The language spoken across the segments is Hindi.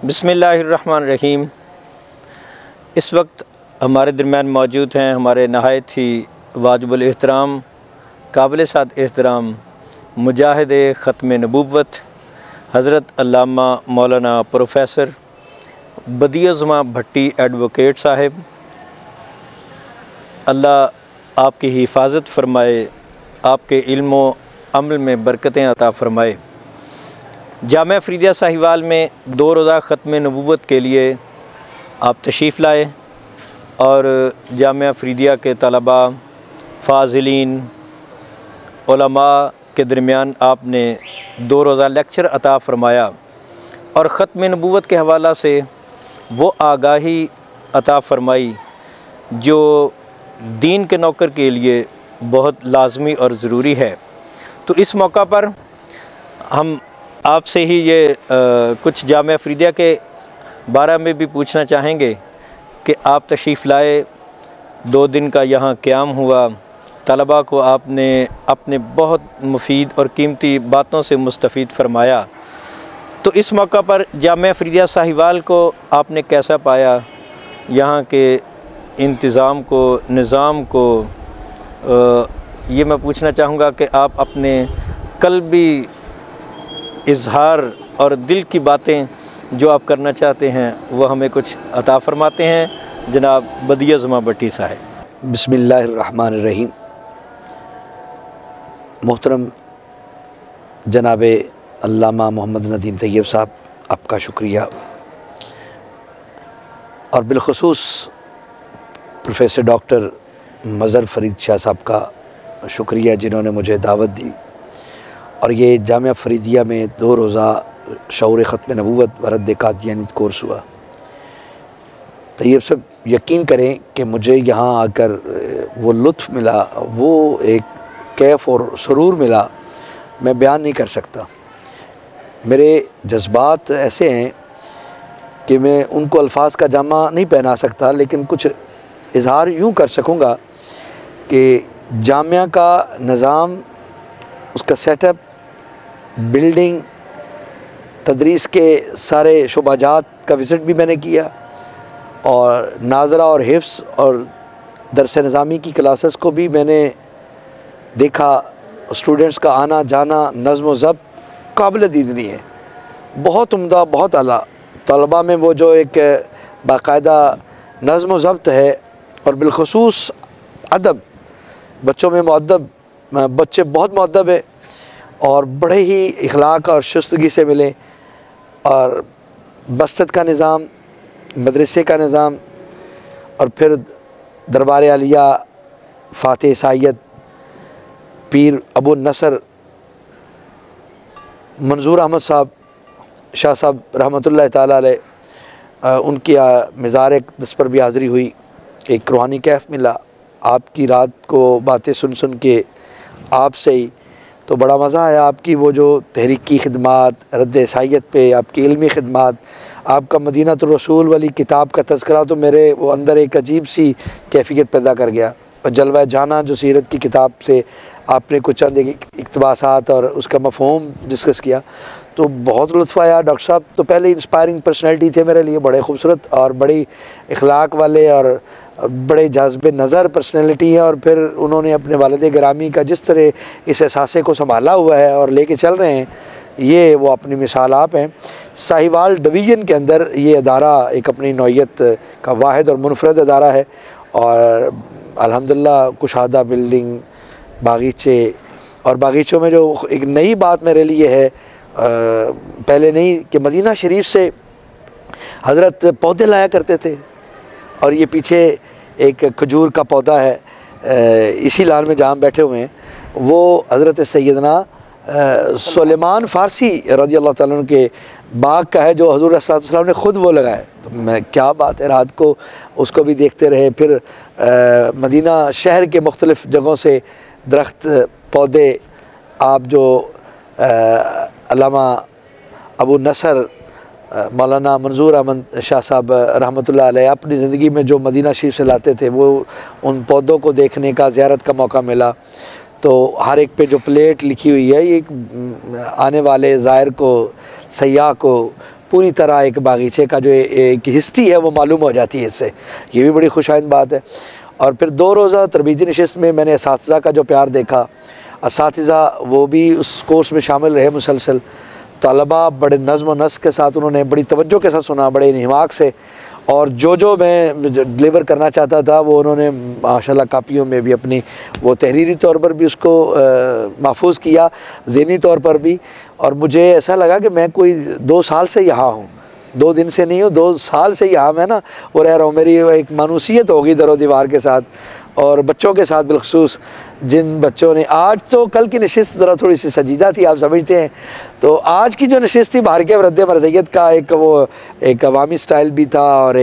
बिस्मिल्लाहिर्रहमानिर्रहीम। इस वक्त हमारे दरमियान मौजूद हैं हमारे नहायत ही वाजिबुल एहतराम काबिल साद एहतराम मुजाहिद ख़त्म नबूव्वत हज़रत अल्लामा मौलाना प्रोफेसर बदियुज़्ज़मा भट्टी एडवोकेट साहिब। अल्लाह आपकी हिफाजत फ़रमाए, आपके इल्म व अमल में बरकतें अता फ़रमाए। जामिया फ़रीदिया साहिवाल में 2 रोज़ा ख़त्म नबूव्वत के लिए आप तशरीफ़ लाए और जामिया फ़रीदिया के तलबा, फ़ाज़िलीन, उलमा के दरमियान आपने 2 रोज़ा लेक्चर अता फ़रमाया और ख़त्म नबूव्वत के हवाला से वो आगाही अता फ़रमाई जो दीन के नौकर के लिए बहुत लाज़मी और ज़रूरी है। तो इस मौका पर हम आपसे ही ये कुछ जामिया फ़रीदिया के बारे में भी पूछना चाहेंगे कि आप तशरीफ़ लाए, 2 दिन का यहाँ क़याम हुआ, तलबा को आपने अपने बहुत मुफीद और कीमती बातों से मुस्तफ़ीद फ़रमाया। तो इस मौका पर जामिया फ़रीदिया साहिवाल को आपने कैसा पाया, यहाँ के इंतज़ाम को, निज़ाम को? ये मैं पूछना चाहूँगा कि आप अपने क़ल्बी इज़हार और दिल की बातें जो आप करना चाहते हैं वो हमें कुछ अता फ़रमाते हैं जनाब बदियुज़्ज़मा भट्टी साहब। बिस्मिल्लाहिर्रहमानिर्रहीम। मोहतरम जनाब अल्लामा मोहम्मद नदीम तैयब साहब, आपका शुक्रिया, और बिलख़ुसूस प्रोफेसर डॉक्टर मज़हर फ़रीद शाह साहब का शुक्रिया जिन्होंने मुझे दावत दी और ये जामिया फ़रीदिया में 2 रोज़ा शऊर ख़त्म नबूव्वत व रद्द कादियानी कोर्स हुआ। तैयब साहब, यकीन करें कि मुझे यहाँ आकर वो लुत्फ़ मिला, वो एक कैफ़ और सुरूर मिला, मैं बयान नहीं कर सकता। मेरे जज्बात ऐसे हैं कि मैं उनको अल्फाज का जामा नहीं पहना सकता, लेकिन कुछ इज़हार यूँ कर सकूँगा कि जामिया का निज़ाम, उसका सेटअप, बिल्डिंग, तदरीस के सारे शुबाजात का विज़िट भी मैंने किया और नाज़रा और हिफ्ज़ और दरस निज़ामी की क्लासेस को भी मैंने देखा। स्टूडेंट्स का आना जाना, नज़्म व ज़ब्त काबिल दीदनी है, बहुत उम्दा, बहुत आला। तलबा में वो जो एक बाकायदा नज़्म व ज़ब्त है और बिलख़ुसूस अदब, बच्चों में मुअद्दब, बच्चे बहुत मुअद्दब है और बड़े ही इखलाक और शुस्तगी से मिले। और बस्तियत का निज़ाम, मदरसे का निज़ाम, और फिर दरबार आलिया फ़ातिह सायद पीर अबू नसर मंजूर अहमद साहब शाह साहब रहमतुल्लाह ताला अलैह, उनकी मज़ार अक़दस पर भी हाज़िरी हुई। एक रूहानी कैफ़ मिला आपकी रात को बातें सुन सुन के आपसे ही, तो बड़ा मज़ा आया। आपकी वो जो तहरीकी ख़िदमात, रद्द सायद पे आपकी इल्मी ख़िदमात, आपका मदीनतुर रसूल वाली किताब का तज़किरा तो मेरे वो अंदर एक अजीब सी कैफ़ियत पैदा कर गया। और जलवा जाना जो सीरत की किताब से आपने कुछ चंद इक़्तिबासात और उसका मफ़हूम डिस्कस किया, तो बहुत लुत्फ़ आया। डॉक्टर साहब तो पहले इंस्पायरिंग पर्सनैलिटी थे मेरे लिए, बड़े खूबसूरत और बड़ी इखलाक वाले और बड़े जाज़िब नज़र पर्सनैलिटी है। और फिर उन्होंने अपने वालिद गिरामी का जिस तरह इस एहसासे को संभाला हुआ है और लेके चल रहे हैं, ये वो अपनी मिसाल आप हैं। साहिवाल डिवीज़न के अंदर ये अदारा एक अपनी नौइयत का वाहिद और मुनफरद अदारा है और अल्हम्दुलिल्लाह कुशादा बिल्डिंग, बागीचे, और बागीचों में जो एक नई बात मेरे लिए है, पहले नहीं, कि मदीना शरीफ से हज़रत पौधे लाया करते थे और ये पीछे एक खजूर का पौधा है इसी लान में जहाँ हम बैठे हुए हैं, वो हज़रत सैयदना सुलेमान फ़ारसी रज़ी अल्लाह ताला अन्हु के बाग का है, जो हुज़ूर सल्लल्लाहु अलैहि वसल्लम ने ख़ुद वो लगाया। तो मैं, क्या बात है, रात को उसको भी देखते रहे। फिर मदीना शहर के मुख्तलिफ़ जगहों से दरख्त पौधे आप जो अल्लामा अबू नसर मौलाना मंजूर अहमद शाह साहब रहमतुल्लाह अलैह अपनी ज़िंदगी में जो मदीना शरीफ से लाते थे, वो उन पौधों को देखने का, ज़ियारत का मौका मिला। तो हर एक पे जो प्लेट लिखी हुई है, ये आने वाले ज़ायर को, सयाह को पूरी तरह एक बागीचे का जो एक हिस्ट्री है वो मालूम हो जाती है इससे, ये भी बड़ी खुशाइंद बात है। और फिर 2 रोज़ा तरबीती नशिस्त में मैंने असातिज़ा का जो प्यार देखा, असातिज़ा वो भी उस कोर्स में शामिल रहे मुसलसल, तलबा बड़े नज़्म व नस्क के साथ उन्होंने बड़ी तवज्जो के साथ सुना, बड़े इंहिमाक से, और जो मैं डिलीवर करना चाहता था वो उन्होंने माशाल्लाह कापियों में भी अपनी वो तहरीरी तौर पर भी उसको महफूज किया, ज़हनी तौर पर भी। और मुझे ऐसा लगा कि मैं कोई 2 साल से यहाँ हूँ, 2 दिन से नहीं हूँ, 2 साल से यहाँ मैं ना वो रह रहा हूँ। मेरी एक मानूसियत होगी दरो दीवार के साथ और बच्चों के साथ, बिलखसूस जिन बच्चों ने, आज तो कल की नशिस्त ज़रा थोड़ी सी संजीदा थी, आप समझते हैं, तो आज की जो नशिस्त थी बाहर के वरद मरज़ियत का एक अवामी स्टाइल भी था और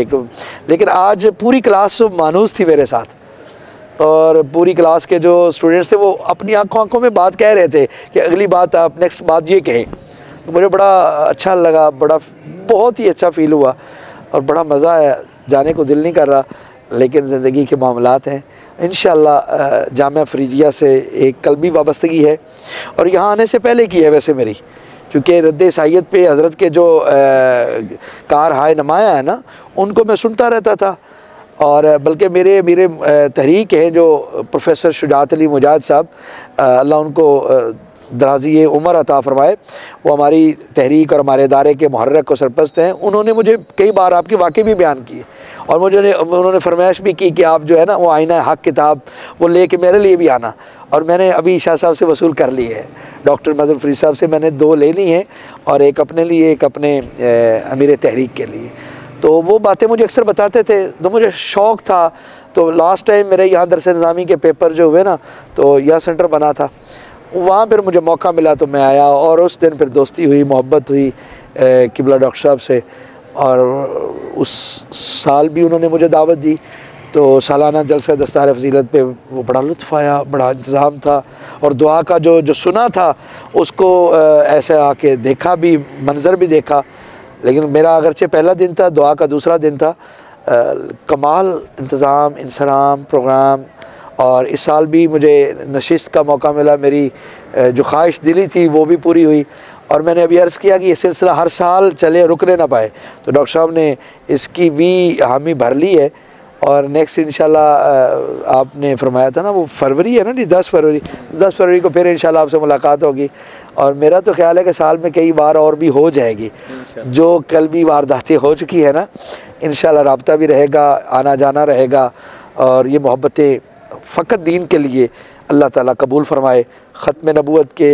लेकिन आज पूरी क्लास मानूस थी मेरे साथ, और पूरी क्लास के जो स्टूडेंट्स थे वो अपनी आंखों में बात कह रहे थे कि अगली बात आप नेक्स्ट बात ये कहें। तो मुझे बड़ा अच्छा लगा, बहुत ही अच्छा फ़ील हुआ और बड़ा मज़ा आया। जाने को दिल नहीं कर रहा, लेकिन ज़िंदगी के मामलात हैं। इंशाअल्लाह जामिया फ़रीदिया से एक कल्बी वाबस्तगी है, और यहाँ आने से पहले की है वैसे मेरी, क्योंकि रद्द ईसाइयत पे हज़रत के जो कार हाय नमाया है ना, उनको मैं सुनता रहता था। और बल्कि मेरे तहरीक हैं जो प्रोफेसर शुजात अली मुजाहिद साहब, अल्लाह उनको दराज़ी उम्र अता फ़रमाए, वो हमारी तहरीक और हमारे इदारे के मुहर्रक और सरपरस्त हैं। उन्होंने मुझे कई बार आपके वाक़े भी बयान किए और उन्होंने फरमाइश भी की कि आप जो है ना वो आईना हक़ किताब वो ले के मेरे लिए भी आना। और मैंने अभी शाह साहब से वसूल कर ली है, डॉक्टर मजहर फरीद साहब से मैंने 2 ले ली हैं, और एक अपने लिए, एक अपने अमीर तहरीक के लिए। तो वो बातें मुझे अक्सर बताते थे, तो मुझे शौक़ था। तो लास्ट टाइम मेरे यहाँ दरस निज़ामी के पेपर जो हुए ना, तो यहाँ सेंटर बना था, वहाँ पर मुझे मौका मिला तो मैं आया, और उस दिन फिर दोस्ती हुई, मोहब्बत हुई किबला डॉक्टर साहब से। और उस साल भी उन्होंने मुझे दावत दी, तो सालाना जलसा दस्तार फजीलत पे वो बड़ा लुत्फ़ आया, बड़ा इंतज़ाम था, और दुआ का जो सुना था उसको ऐसे आके देखा भी, मंज़र भी देखा। लेकिन मेरा अगरचे पहला दिन था, दुआ का दूसरा दिन था, कमाल इंतज़ाम, इंसराम प्रोग्राम। और इस साल भी मुझे नशिस्त का मौका मिला, मेरी जो ख्वाहिश दिली थी वो भी पूरी हुई। और मैंने अभी अर्ज़ किया कि ये सिलसिला हर साल चले, रुकने ना पाए, तो डॉक्टर साहब ने इसकी भी हामी भर ली है। और नेक्स्ट इंशाल्लाह आपने फरमाया था ना, वो फरवरी है ना जी, 10 फरवरी को फिर इंशाल्लाह आपसे मुलाकात होगी। और मेरा तो ख्याल है कि साल में कई बार और भी हो जाएगी, जो कल भी वारदातें हो चुकी है ना, इंशाल्लाह राब्ता भी रहेगा, आना जाना रहेगा। और ये मोहब्बतें फ़कत दीन के लिए अल्लाह ताला कबूल फ़रमाए। ख़त्म नबूवत के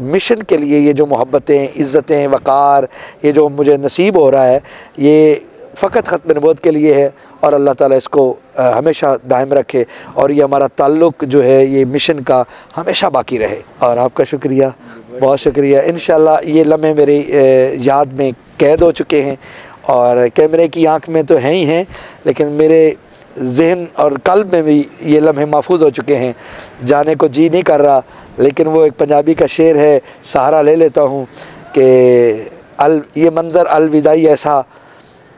मिशन के लिए ये जो मोहब्बतें, इज़्ज़तें, वक़ार, ये जो मुझे नसीब हो रहा है, ये फ़कत ख़त्म नबूवत के लिए है, और अल्लाह ताला इसको हमेशा दायम रखे, और ये हमारा ताल्लुक़ जो है ये मिशन का हमेशा बाकी रहे। और आपका शुक्रिया, बहुत शुक्रिया। इंशाअल्लाह ये लम्हे मेरी याद में कैद हो चुके हैं, और कैमरे की आँख में तो हैं ही हैं, लेकिन मेरे ज़हन और कल्ब में भी ये लम्हे महफूज हो चुके हैं। जाने को जी नहीं कर रहा, लेकिन वो एक पंजाबी का शेर है, सहारा ले लेता हूँ कि ये मंज़र अलविदाई ऐसा,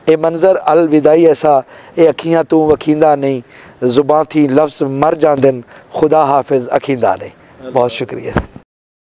ए मंज़र अलविदाई ऐसा, ए अखियाँ तू वखींदा नहीं, ज़ुबां थी लफ्ज़ मर जांदन, खुदा हाफिज़ अखींदा नहीं। बहुत शुक्रिया।